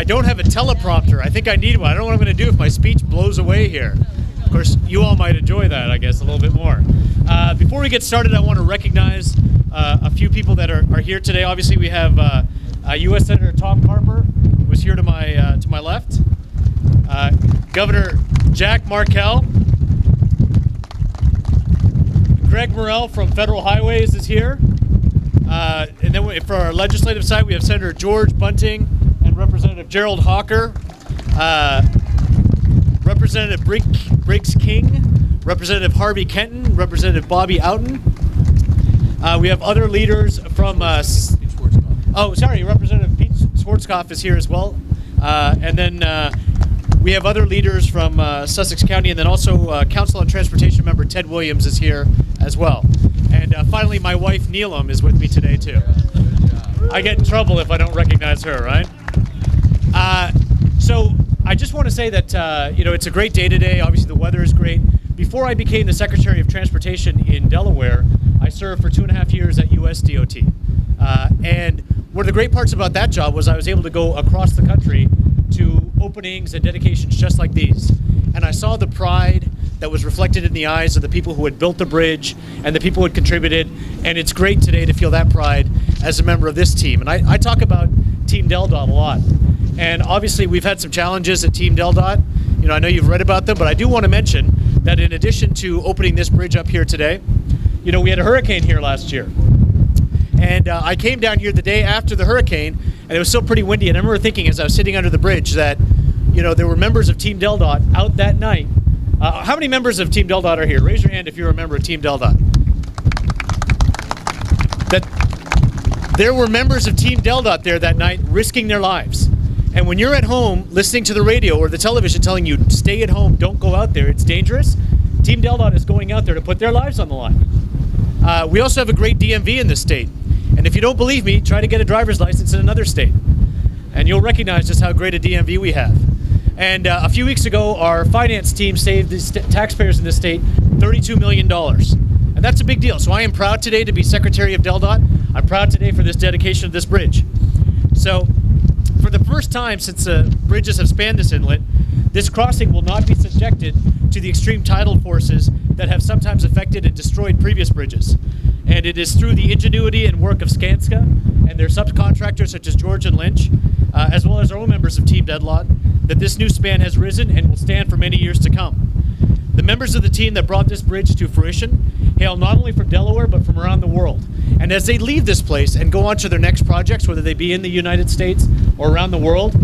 I don't have a teleprompter. I think I need one. I don't know what I'm going to do if my speech blows away here. Of course, you all might enjoy that, I guess, a little bit more. Before we get started, I want to recognize a few people that are here today. Obviously, we have U.S. Senator Tom Carper, who is here to my left. Governor Jack Markell. Greg Morrell from Federal Highways is here. And then for our legislative side, we have Senator George Bunting and Representative Gerald Hocker. Representative Briggs King, Representative Harvey Kenton, Representative Bobby Outen. We have other leaders from... Representative Pete Schwarzkopf is here as well. And then we have other leaders from Sussex County, and then also Council on Transportation member Ted Williams is here as well. And finally, my wife Neelam is with me today too. I get in trouble if I don't recognize her, right? So I just want to say that it's a great day today. Obviously, the weather is great. Before I became the Secretary of Transportation in Delaware, I served for 2.5 years at US DOT. And one of the great parts about that job was I was able to go across the country to openings and dedications just like these. And I saw the pride that was reflected in the eyes of the people who had built the bridge and the people who had contributed. And it's great today to feel that pride as a member of this team. And I talk about Team DelDOT a lot. And obviously we've had some challenges at Team DelDOT. I know you've read about them, but I do want to mention that in addition to opening this bridge up here today, we had a hurricane here last year. And I came down here the day after the hurricane, and it was still pretty windy. And I remember thinking as I was sitting under the bridge that, there were members of Team DelDOT out that night. How many members of Team DelDOT are here? Raise your hand if you're a member of Team DelDOT. That there were members of Team DelDOT there that night risking their lives. And when you're at home listening to the radio or the television telling you, stay at home, don't go out there, it's dangerous, Team DelDOT is going out there to put their lives on the line. We also have a great DMV in this state. And if you don't believe me, try to get a driver's license in another state. And you'll recognize just how great a DMV we have. And a few weeks ago, our finance team saved the taxpayers in this state $32 million. And that's a big deal. So I am proud today to be Secretary of DelDOT. I'm proud today for this dedication of this bridge. So for the first time since bridges have spanned this inlet, this crossing will not be subjected to the extreme tidal forces that have sometimes affected and destroyed previous bridges. And it is through the ingenuity and work of Skanska and their subcontractors such as George and Lynch, as well as our own members of Team DelDOT, that this new span has risen and will stand for many years to come. The members of the team that brought this bridge to fruition hail not only from Delaware, but from around the world. And as they leave this place and go on to their next projects, whether they be in the United States or around the world,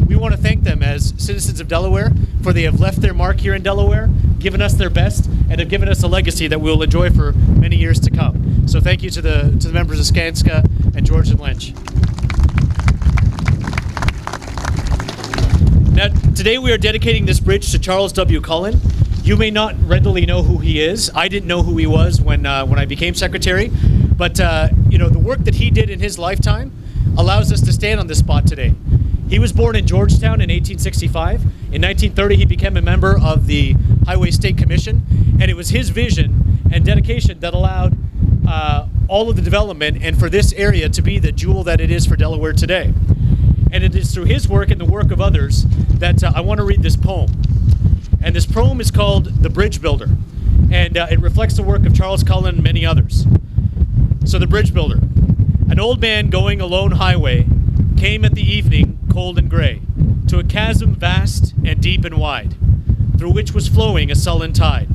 we want to thank them as citizens of Delaware, for they have left their mark here in Delaware, given us their best, and have given us a legacy that we'll enjoy for many years to come. So thank you to the members of Skanska and George and Lynch. Now, today we are dedicating this bridge to Charles W. Cullen. You may not readily know who he is. I didn't know who he was when I became secretary, but the work that he did in his lifetime allows us to stand on this spot today. He was born in Georgetown in 1865. In 1930, he became a member of the Highway State Commission, and it was his vision and dedication that allowed all of the development and for this area to be the jewel that it is for Delaware today. And it is through his work and the work of others that I want to read this poem. And this poem is called The Bridge Builder, and it reflects the work of Charles Cullen and many others. So the Bridge Builder. An old man going a lone highway came at the evening, cold and gray, to a chasm vast and deep and wide, through which was flowing a sullen tide.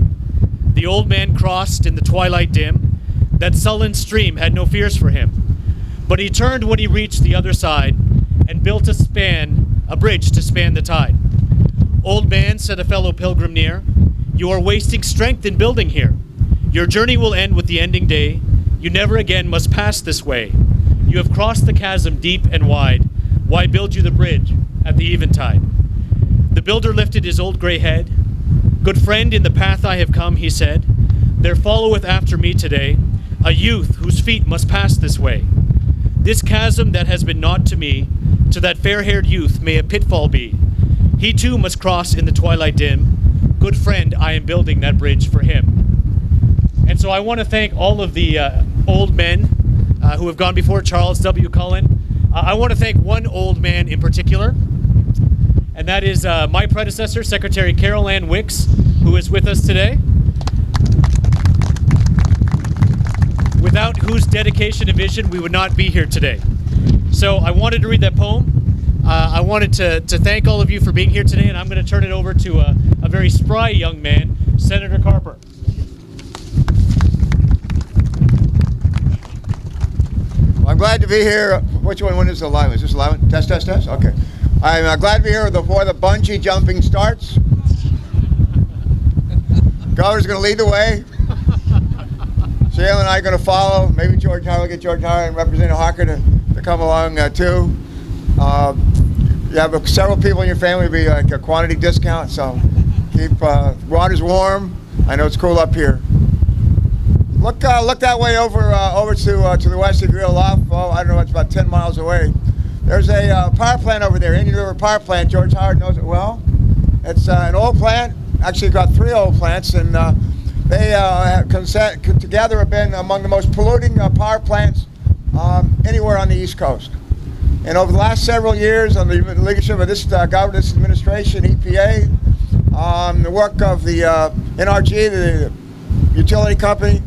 The old man crossed in the twilight dim. That sullen stream had no fears for him, but he turned when he reached the other side and built a bridge to span the tide. Old man, said a fellow pilgrim near, you are wasting strength in building here. Your journey will end with the ending day. You never again must pass this way. You have crossed the chasm deep and wide. Why build you the bridge at the eventide? The builder lifted his old gray head. Good friend, in the path I have come, he said, there followeth after me today a youth whose feet must pass this way. This chasm that has been naught to me, to that fair-haired youth may a pitfall be. He too must cross in the twilight dim. Good friend, I am building that bridge for him. And so I want to thank all of the old men who have gone before Charles W. Cullen. I want to thank one old man in particular. and that is my predecessor, Secretary Carol Ann Wicks, who is with us today. Without whose dedication and vision, we would not be here today. So I wanted to read that poem. I wanted to thank all of you for being here today, and I'm going to turn it over to a very spry young man, Senator Carper. Well, I'm glad to be here. Which one is the live? Is this live? Test, test, test? Okay. I'm glad to be here before the bungee jumping starts. Governor's going to lead the way. Shailen and I are going to follow. Maybe George Hocker will get George Hocker and Representative Hocker to come along too. You have several people in your family, be like a quantity discount, so keep waters warm. I know it's cool up here. Look that way over to the west if you reel off. Oh, I don't know, it's about 10 miles away. There's a power plant over there, Indian River Power Plant. George Howard knows it well. It's an old plant. Actually, got 3 old plants, and they together have been among the most polluting power plants anywhere on the East Coast. And over the last several years, on the leadership of this government, this administration, EPA, the work of the NRG, the utility company,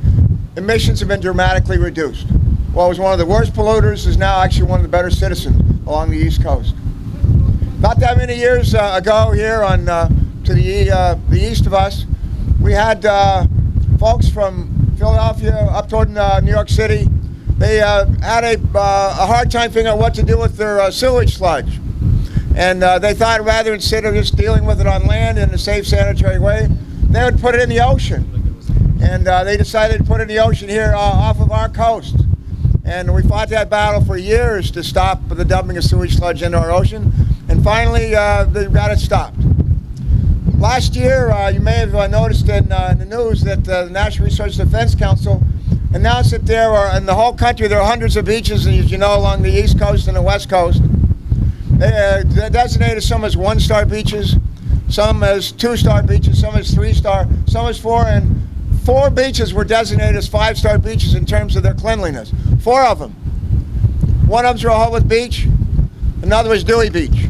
emissions have been dramatically reduced. What was one of the worst polluters is now actually one of the better citizens along the East Coast. Not that many years ago here on to the east of us, we had folks from Philadelphia up toward New York City. They had a hard time figuring out what to do with their sewage sludge. And they thought rather instead of just dealing with it on land in a safe, sanitary way, they would put it in the ocean. And they decided to put it in the ocean here off of our coast. And we fought that battle for years to stop the dumping of sewage sludge into our ocean. And finally, they got it stopped. Last year, you may have noticed in the news that the National Resource Defense Council announced that there are, in the whole country, there are hundreds of beaches, as you know, along the East Coast and the West Coast. They designated some as 1-star beaches, some as 2-star beaches, some as 3-star, some as 4, and 4 beaches were designated as 5-star beaches in terms of their cleanliness. 4 of them. One of them's Rehoboth Beach, another was Dewey Beach.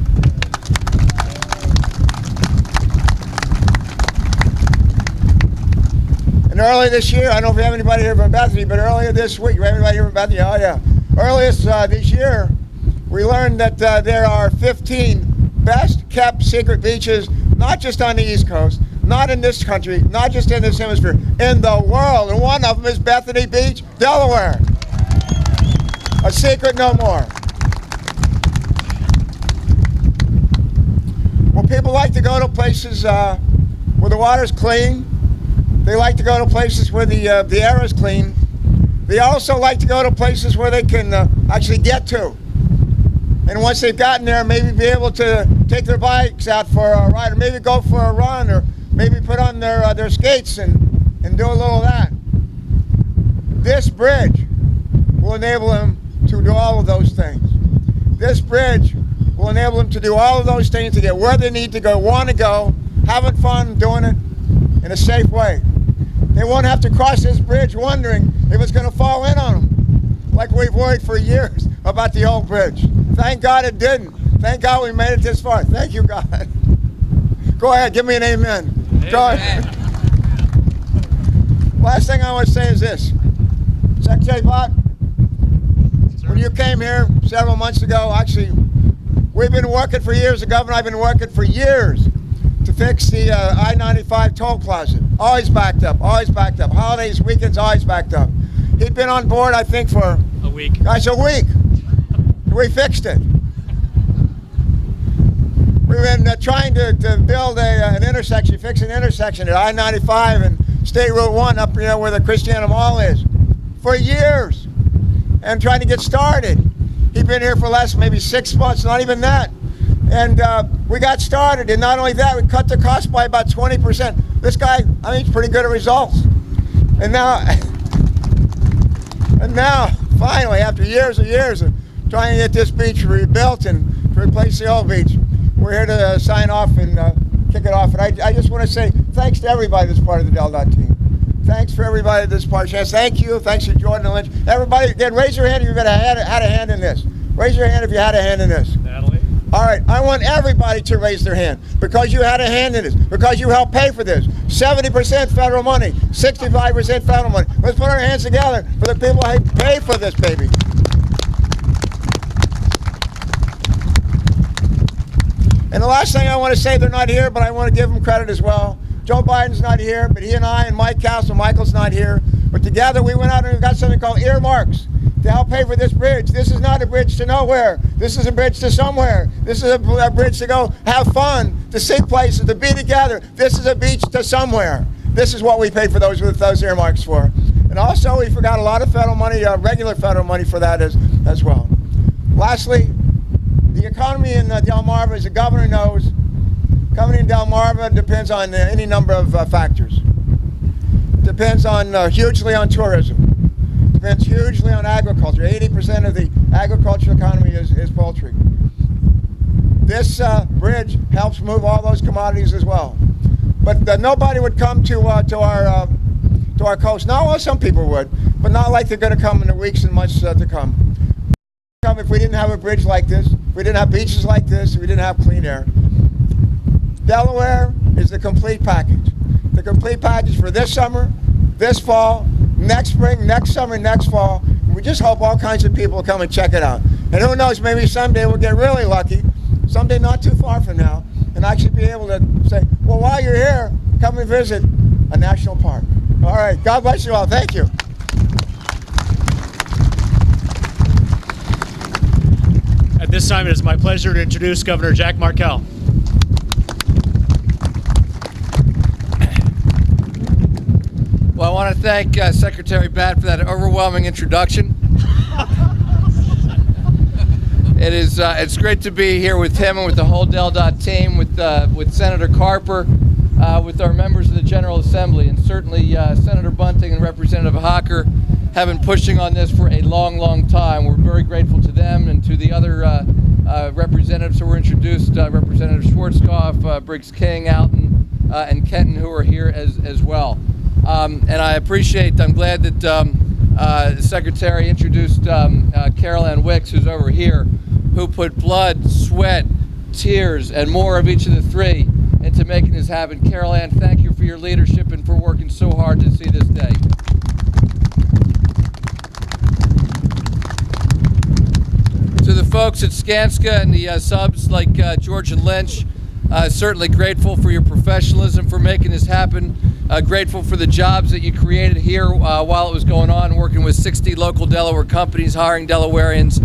And earlier this year, I don't know if we have anybody here from Bethany, but earlier this week, everybody here from Bethany? Oh yeah. Earlier this year, we learned that there are 15 best kept secret beaches, not just on the East Coast, not in this country, not just in this hemisphere, in the world. And one of them is Bethany Beach, Delaware. A secret no more. Well, people like to go to places where the water's clean. They like to go to places where the air is clean. They also like to go to places where they can actually get to. And once they've gotten there, maybe be able to take their bikes out for a ride, or maybe go for a run, or maybe put on their skates and do a little of that. This bridge will enable them to do all of those things. This bridge will enable them to do all of those things, to get where they need to go, want to go, having fun doing it in a safe way. They won't have to cross this bridge wondering if it's going to fall in on them, like we've worried for years about the old bridge. Thank God it didn't. Thank God we made it this far. Thank you, God. Go ahead, give me an amen. Amen. Go ahead. Last thing I want to say is this. Secretary Bhatt, when you came here several months ago, actually, we've been working for years, the governor and I have been working for years to fix the I-95 toll plaza. Always backed up, always backed up. Holidays, weekends, always backed up. He'd been on board, I think, for a week. Guys, a week. We fixed it. We've been trying to build an intersection, fix an intersection at I-95 and State Route 1 up here where the Christiana Mall is for years, and trying to get started. He'd been here for less, maybe 6 months, not even that. And we got started, and not only that, we cut the cost by about 20%. This guy, I mean, he's pretty good at results. And now, finally, after years and years of trying to get this beach rebuilt and to replace the old beach, we're here to sign off and kick it off. And I just want to say thanks to everybody that's part of the DelDOT team. Thanks for everybody that's part of this. Thank you. Thanks to Jordan and Lynch. Everybody, again, raise your hand if you've had a hand in this. Raise your hand if you had a hand in this. Natalie. All right, I want everybody to raise their hand because you had a hand in this, because you helped pay for this. 70% federal money, 65% federal money. Let's put our hands together for the people who pay for this, baby. And the last thing I want to say, they're not here, but I want to give them credit as well. Joe Biden's not here, but he and I and Mike Michael's not here. But together we went out and we got something called earmarks to help pay for this bridge. This is not a bridge to nowhere. This is a bridge to somewhere. This is a bridge to go have fun, to see places, to be together. This is a beach to somewhere. This is what we paid for those earmarks for. And also we forgot a lot of federal money, regular federal money for that as well. Lastly, the economy in Delmarva, as the governor knows, economy in Delmarva depends on any number of factors. Depends on hugely on tourism. Depends hugely on agriculture. 80% of the agricultural economy is poultry. This bridge helps move all those commodities as well. But nobody would come to our coast. Now, well, some people would, but not like they're going to come in the weeks and months to come. If we didn't have a bridge like this, if we didn't have beaches like this, if we didn't have clean air. Delaware is the complete package. The complete package for this summer, this fall, next spring, next summer, next fall. We just hope all kinds of people will come and check it out. And who knows, maybe someday we'll get really lucky, someday not too far from now, and actually be able to say, well, while you're here, come and visit a national park. All right, God bless you all. Thank you. At this time, it is my pleasure to introduce Governor Jack Markell. Well, I want to thank Secretary Bhatt for that overwhelming introduction. It's great to be here with him and with the whole DelDOT team, with Senator Carper, with our members of the General Assembly, and certainly Senator Bunting and Representative Hocker have been pushing on this for a long, long time. We're very grateful to them and to the other representatives who were introduced, Representative Schwarzkopf, Briggs King, Alton, and Kenton, who are here as well. And I'm glad that the Secretary introduced Carol Ann Wicks, who's over here, who put blood, sweat, tears, and more of each of the three into making this happen. Carol Ann, thank you for your leadership and for working so hard to see this day. To the folks at Skanska and the subs like George and Lynch, certainly grateful for your professionalism for making this happen. Grateful for the jobs that you created here while it was going on, working with 60 local Delaware companies, hiring Delawareans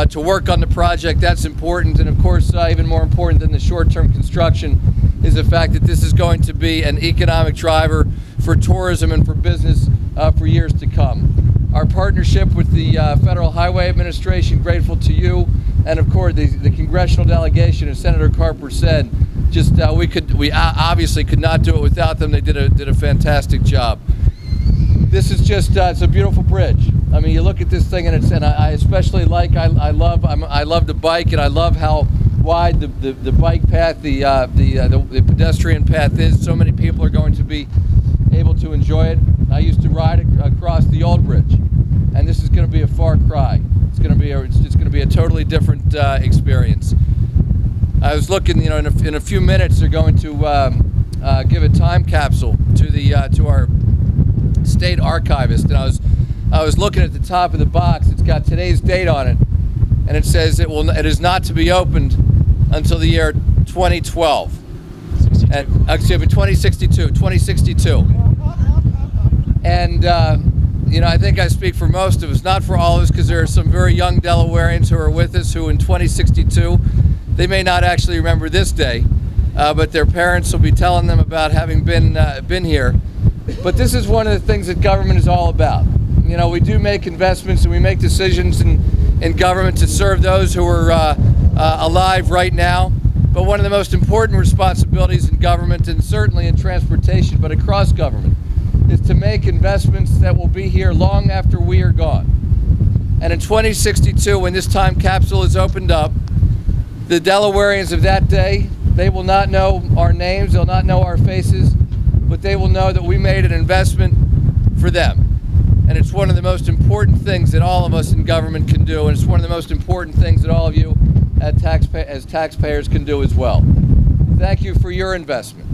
to work on the project. That's important. And of course, even more important than the short-term construction is the fact that this is going to be an economic driver for tourism and for business for years to come. Our partnership with the Federal Highway Administration, grateful to you, and of course the congressional delegation, as Senator Carper said, we obviously could not do it without them. They did a fantastic job. This is just it's a beautiful bridge. I mean, you look at this thing, and I especially like I love the bike, and I love how wide the bike path, the pedestrian path is. So many people are going to be able to enjoy it. I used to ride across the old bridge, and this is going to be a far cry. It's going to be a totally different experience. I was looking, in a few minutes they're going to give a time capsule to our state archivist, and I was looking at the top of the box. It's got today's date on it, and it says it is not to be opened until the year 2012. 2062. And I think I speak for most of us, not for all of us, because there are some very young Delawareans who are with us who in 2062, they may not actually remember this day, but their parents will be telling them about having been here. But this is one of the things that government is all about. We do make investments and we make decisions in government to serve those who are alive right now. But one of the most important responsibilities in government, and certainly in transportation, but across government, is to make investments that will be here long after we are gone. And in 2062, when this time capsule is opened up, the Delawareans of that day, they will not know our names, they'll not know our faces, but they will know that we made an investment for them. And it's one of the most important things that all of us in government can do, and it's one of the most important things that all of you as taxpayers can do as well. Thank you for your investment,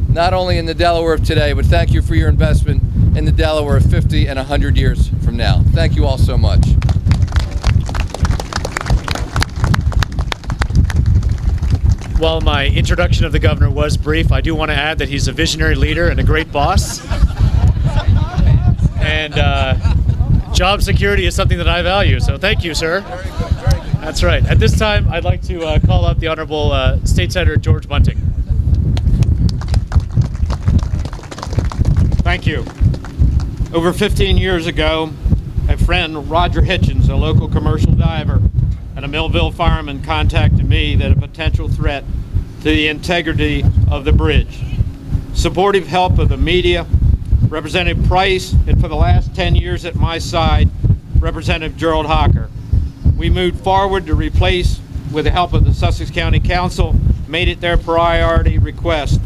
not only in the Delaware of today, but thank you for your investment in the Delaware of 50 and 100 years from now. Thank you all so much. While my introduction of the governor was brief, I do want to add that he's a visionary leader and a great boss. And job security is something that I value, so thank you, sir. That's right. At this time, I'd like to call up the Honorable State Senator George Bunting. Thank you. Over 15 years ago, a friend, Roger Hitchens, a local commercial diver and a Millville fireman, contacted me that a potential threat to the integrity of the bridge. Supportive help of the media, Representative Price, and for the last 10 years at my side, Representative Gerald Hocker. We moved forward to replace, with the help of the Sussex County Council, made it their priority request.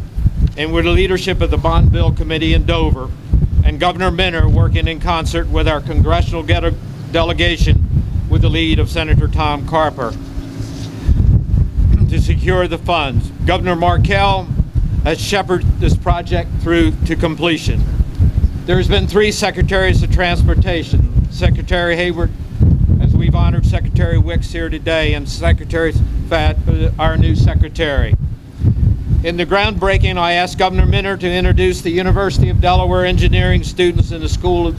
And with the leadership of the Bond Bill Committee in Dover and Governor Minner working in concert with our congressional delegation with the lead of Senator Tom Carper to secure the funds. Governor Markell has shepherded this project through to completion. There's been 3 secretaries of transportation, Secretary Hayward, as we've honored Secretary Wicks here today, and Secretary Pfatt, our new secretary. In the groundbreaking, I asked Governor Minner to introduce the University of Delaware engineering students in the school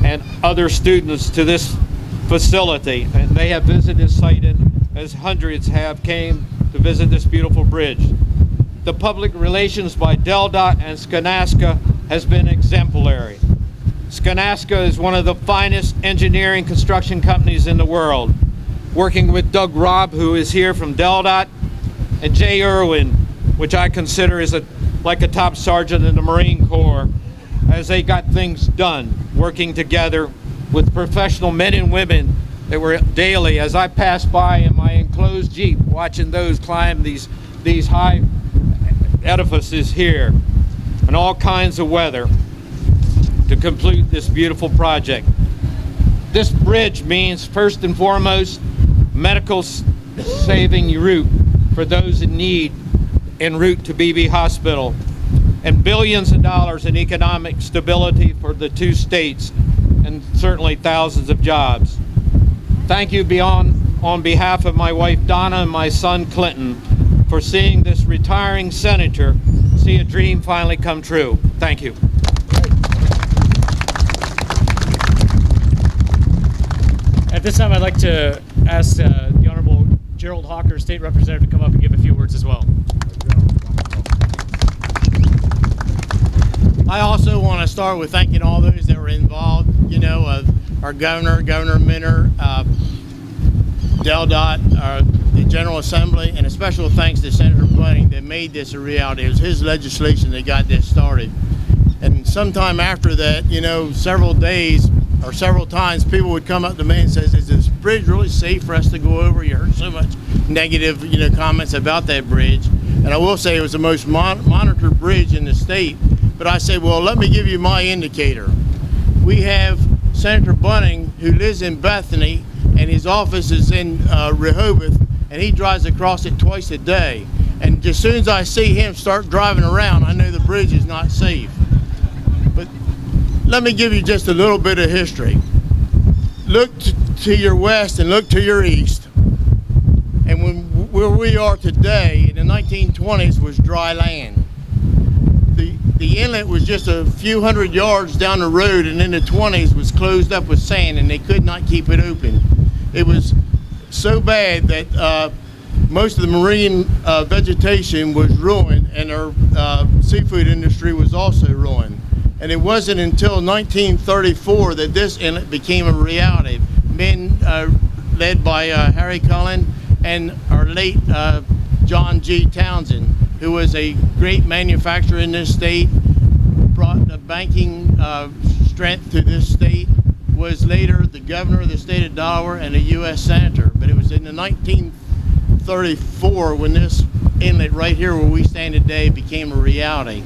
and other students to this facility, and they have visited this site, as hundreds have came to visit this beautiful bridge. The public relations by DelDOT and Skanska has been exemplary. Skanska is one of the finest engineering construction companies in the world, working with Doug Robb, who is here from DelDOT, and Jay Irwin, which I consider is like a top sergeant in the Marine Corps, as they got things done, working together with professional men and women that were daily, as I passed by in my enclosed Jeep, watching those climb these high edifices here in all kinds of weather to complete this beautiful project. This bridge means, first and foremost, medical saving route for those in need en route to BB Hospital, and billions of dollars in economic stability for the 2 states, and certainly thousands of jobs. Thank you on behalf of my wife Donna and my son Clinton for seeing this retiring senator see a dream finally come true. Thank you. At this time, I'd like to ask the Honorable Gerald Hocker, State Representative, to come up and give a few words as well. I also want to start with thanking all those that were involved, our governor, Governor Minner, DelDOT, the General Assembly, and a special thanks to Senator Bunting that made this a reality. It was his legislation that got this started. And sometime after that, several days or several times, people would come up to me and say, is this bridge really safe for us to go over? You heard so much negative, comments about that bridge. And I will say it was the most monitored bridge in the state. But I say, well, let me give you my indicator. We have Senator Bunting, who lives in Bethany, and his office is in Rehoboth, and he drives across it twice a day. And as soon as I see him start driving around, I know the bridge is not safe. But let me give you just a little bit of history. Look to your west and look to your east. And where we are today, in the 1920s, was dry land. The inlet was just a few hundred yards down the road, and in the 20s was closed up with sand, and they could not keep it open. It was so bad that most of the marine vegetation was ruined, and our seafood industry was also ruined. And it wasn't until 1934 that this inlet became a reality. Men led by Harry Cullen and our late John G. Townsend, who was a great manufacturer in this state, brought the banking strength to this state, was later the governor of the state of Delaware and a U.S. senator. But it was in the 1934 when this inlet right here where we stand today became a reality.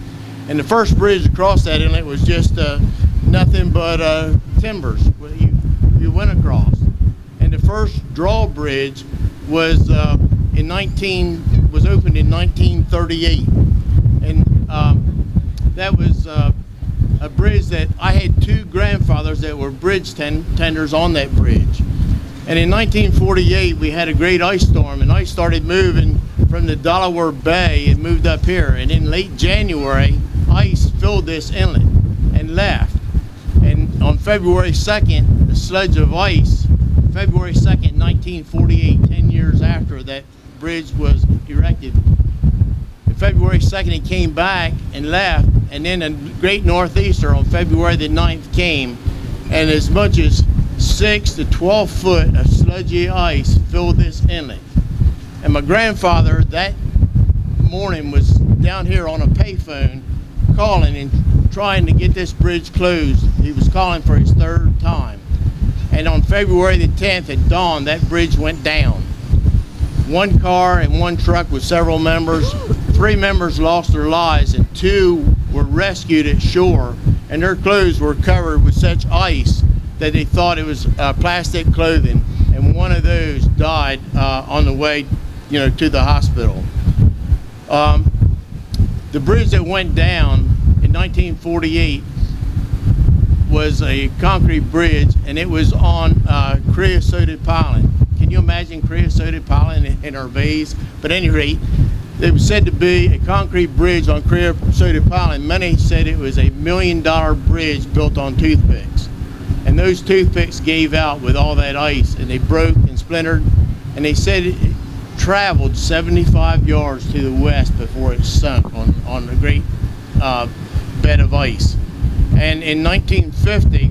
And the first bridge across that inlet was just nothing but timbers you went across. And the first drawbridge was was opened in 1938, and that was a bridge that I had two grandfathers that were bridge tenders on that bridge. And in 1948, we had a great ice storm, and ice started moving from the Delaware Bay. It moved up here, and in late January, ice filled this inlet and left. And on February 2nd, the sludge of ice, February 2nd, 1948, 10 years after that bridge was erected. On February 2nd, it came back and left, and then a great northeaster on February the 9th came, and as much as 6 to 12 foot of sludgy ice filled this inlet. And my grandfather that morning was down here on a payphone calling and trying to get this bridge closed. He was calling for his third time. And on February the 10th at dawn, that bridge went down. One car and one truck with several members. 3 members lost their lives and 2 were rescued at shore, and their clothes were covered with such ice that they thought it was plastic clothing, and one of those died on the way, to the hospital. The bridge that went down in 1948 was a concrete bridge, and it was on creosoted piling. Can you imagine creosoted piling in our bays? But at any rate, it was said to be a concrete bridge on creosoted piling. Many said it was a $1 million bridge built on toothpicks. And those toothpicks gave out with all that ice, and they broke and splintered. And they said it traveled 75 yards to the west before it sunk on a great bed of ice. And in 1950,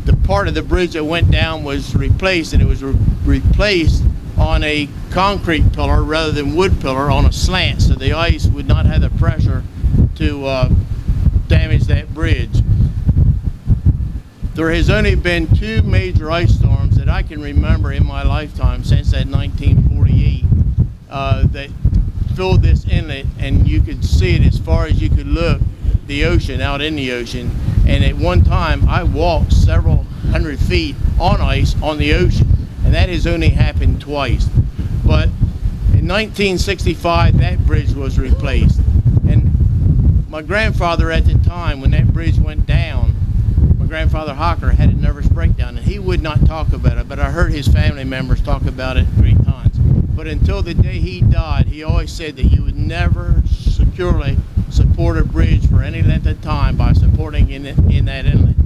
the part of the bridge that went down was replaced, and it was replaced on a concrete pillar rather than wood pillar on a slant, so the ice would not have the pressure to damage that bridge. There has only been 2 major ice storms that I can remember in my lifetime since that 1948 that filled this inlet, and you could see it as far as you could look, the ocean, out in the ocean. And at one time I walked several hundred feet on ice on the ocean, and that has only happened twice. But in 1965 that bridge was replaced, and my grandfather at the time when that bridge went down, my grandfather Hocker had a nervous breakdown, and he would not talk about it, but I heard his family members talk about it 3 times. But until the day he died, he always said that you would never securely support a bridge for any length of time by supporting in that inlet.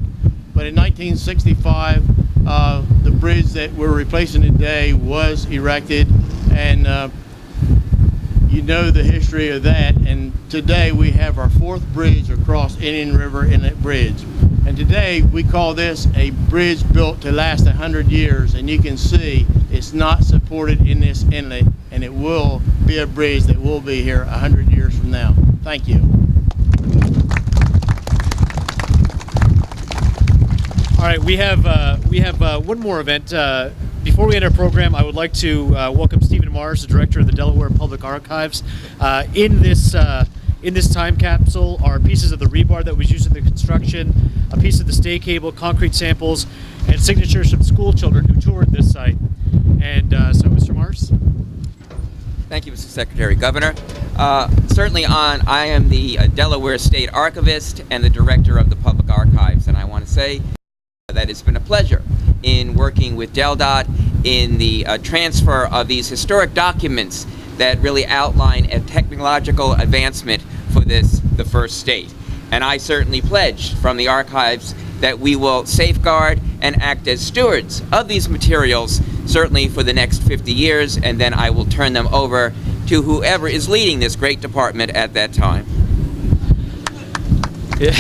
But in 1965, the bridge that we're replacing today was erected, and you know the history of that. And today we have our 4th bridge across Indian River Inlet Bridge. And today we call this a bridge built to last 100 years, and you can see it's not supported in this inlet, and it will be a bridge that will be here 100 years from now. Thank you. All right, we have one more event. Before we end our program, I would like to welcome Stephen Marz, the director of the Delaware Public Archives. In this time capsule are pieces of the rebar that was used in the construction, a piece of the stay cable, concrete samples, and signatures from school children who toured this site. And so, Mr. Marz. Thank you, Mr. Secretary. Governor, I am the Delaware State Archivist and the Director of the Public Archives, and I want to say that it's been a pleasure in working with DelDOT in the transfer of these historic documents that really outline a technological advancement for the first state. And I certainly pledge from the archives that we will safeguard and act as stewards of these materials, certainly for the next 50 years, and then I will turn them over to whoever is leading this great department at that time. Yeah.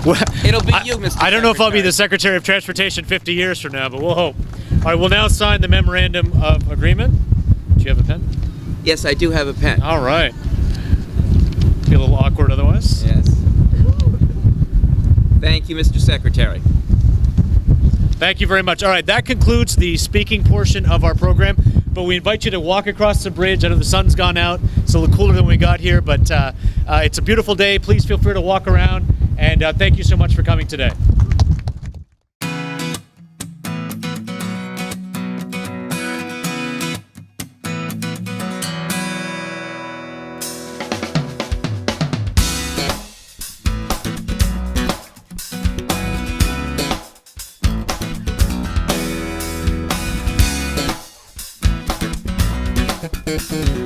Well, it'll be you, Mr. I don't know if I'll be the Secretary. Secretary of Transportation 50 years from now, but we'll hope. All right, we'll now sign the memorandum of agreement. Do you have a pen? Yes, I do have a pen. All right. Be a little awkward otherwise. Yes. Thank you, Mr. Secretary. Thank you very much. All right, that concludes the speaking portion of our program, but we invite you to walk across the bridge. I know the sun's gone out. It's a little cooler than we got here, but it's a beautiful day. Please feel free to walk around, and thank you so much for coming today. Thank you.